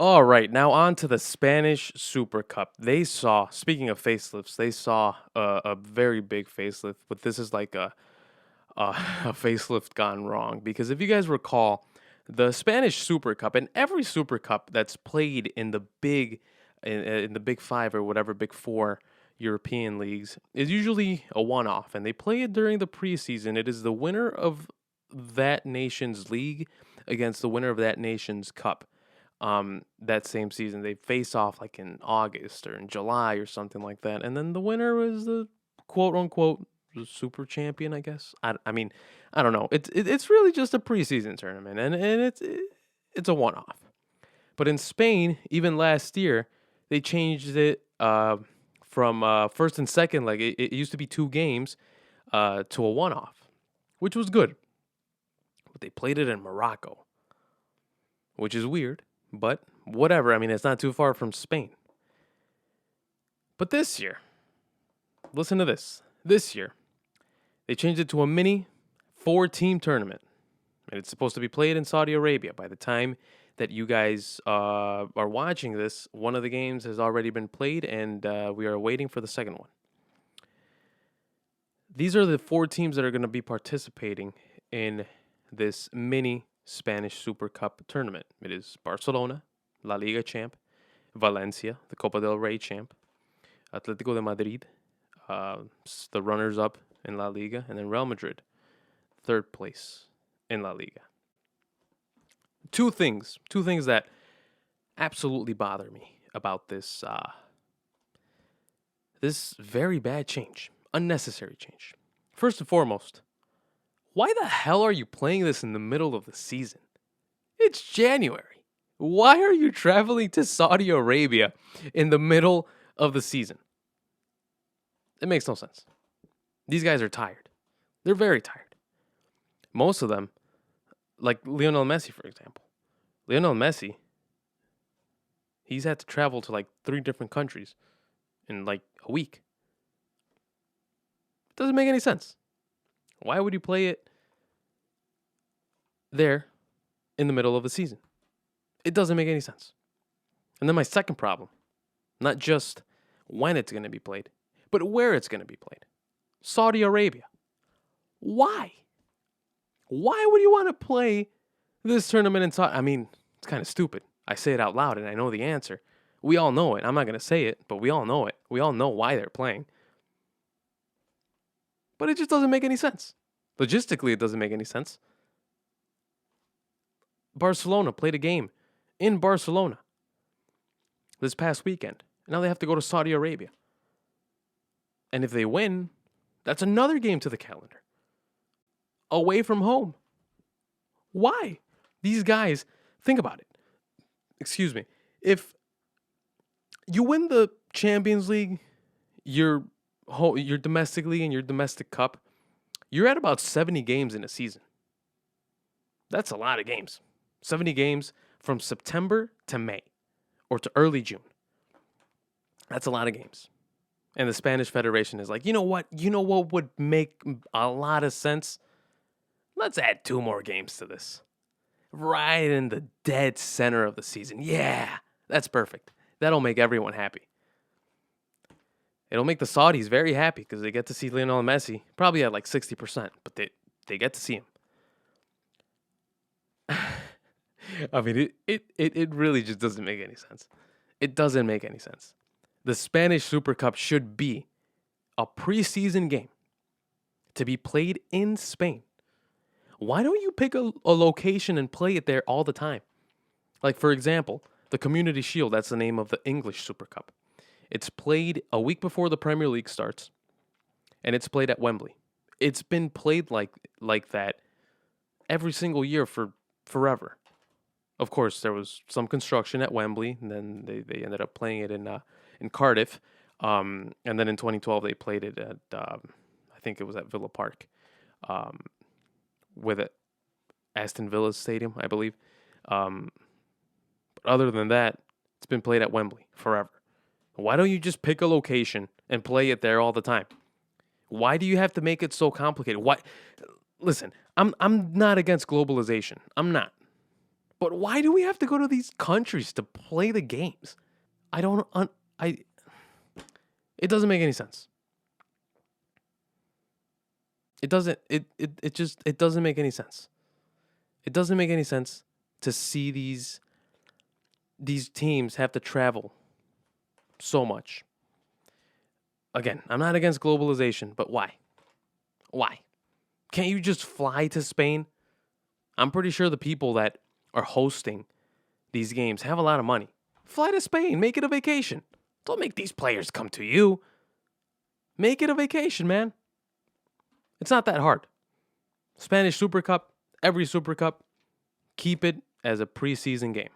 All right, now on to the Spanish Super Cup. Speaking of facelifts, they saw a very big facelift, but this is like a facelift gone wrong. Because if you guys recall, the Spanish Super Cup and every Super Cup that's played in in the Big Five or whatever Big Four European leagues is usually a one-off, and they play it during the preseason. It is the winner of that nation's league against the winner of that nation's cup. That same season they face off like in August or in July or something like that, and then the winner is the quote unquote super champion, I guess. I mean, I don't know. It's really just a preseason tournament, and it's a one off. But in Spain, even last year, they changed it from first and second. Like it used to be two games to a one off, which was good. But they played it in Morocco, which is weird. But whatever. I mean, it's not too far from Spain. But this year, listen to this. This year, they changed it to a mini 4-team tournament. And it's supposed to be played in Saudi Arabia. By the time that you guys are watching this, one of the games has already been played, and we are waiting for the second one. These are the 4 teams that are going to be participating in this mini Spanish Super Cup tournament. It is Barcelona, La Liga champ, Valencia, the Copa del Rey champ, Atletico de Madrid, the runners-up in La Liga, and then Real Madrid, third place in La Liga. Two things that absolutely bother me about this this very bad change, unnecessary change. First and foremost, why the hell are you playing this in the middle of the season? It's January. Why are you traveling to Saudi Arabia in the middle of the season? It makes no sense. These guys are tired. They're very tired. Most of them, like Lionel Messi, for example. Lionel Messi, he's had to travel to like 3 different countries in like a week. It doesn't make any sense. Why would you play it there in the middle of the season? It doesn't make any sense. And then my second problem, not just when it's going to be played, but where it's going to be played. Saudi Arabia. Why? Why would you want to play this tournament in Saudi? I mean, it's kind of stupid. I say it out loud and I know the answer. We all know it. I'm not going to say it, but we all know it. We all know why they're playing. But it just doesn't make any sense. Logistically, it doesn't make any sense. Barcelona played a game in Barcelona this past weekend. Now they have to go to Saudi Arabia. And if they win, that's another game to the calendar. Away from home. Why? These guys, think about it. Excuse me. If you win the Champions League, your domestic league and your domestic cup, you're at about 70 games in a season. That's a lot of games. 70 games from September to May or to early June. That's a lot of games. And the Spanish Federation is like, you know what? You know what would make a lot of sense? Let's add 2 more games to this. Right in the dead center of the season. Yeah, that's perfect. That'll make everyone happy. It'll make the Saudis very happy because they get to see Lionel Messi, probably at like 60%, but they get to see him. I mean, it really just doesn't make any sense. It doesn't make any sense. The Spanish Super Cup should be a preseason game to be played in Spain. Why don't you pick a location and play it there all the time? Like, for example, the Community Shield, that's the name of the English Super Cup. It's played a week before the Premier League starts, and it's played at Wembley. It's been played like that every single year for forever. Of course, there was some construction at Wembley, and then they ended up playing it in Cardiff. And then in 2012, they played it at, I think it was at Villa Park, with it, Aston Villa's stadium, I believe. But other than that, it's been played at Wembley forever. Why don't you just pick a location and play it there all the time? Why do you have to make it so complicated? Why? Listen, I'm not against globalization. I'm not. But why do we have to go to these countries to play the games? I don't it doesn't make any sense. It doesn't it doesn't make any sense. It doesn't make any sense to see these teams have to travel so much. Again, I'm not against globalization, but why? Why? Can't you just fly to Spain? I'm pretty sure the people that are hosting these games have a lot of money. Fly to Spain, make it a vacation. Don't make these players come to you. Make it a vacation, man. It's not that hard. Spanish Super Cup, every Super Cup, keep it as a preseason game.